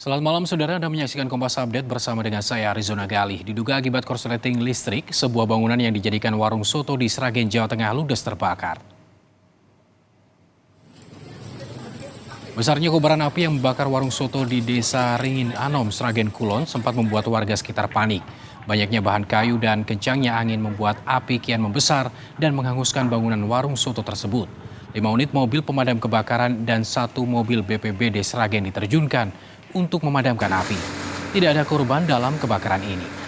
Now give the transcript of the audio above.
Selamat malam saudara, Anda menyaksikan Kompas Update bersama dengan saya Arizona Galih. Diduga akibat korsleting listrik, sebuah bangunan yang dijadikan warung soto di Sragen, Jawa Tengah ludes terbakar. Besarnya kobaran api yang membakar warung soto di Desa Ringin Anom, Sragen Kulon sempat membuat warga sekitar panik. Banyaknya bahan kayu dan kencangnya angin membuat api kian membesar dan menghanguskan bangunan warung soto tersebut. 5 unit mobil pemadam kebakaran dan 1 mobil BPBD Sragen diterjunkan untuk memadamkan api. Tidak ada korban dalam kebakaran ini.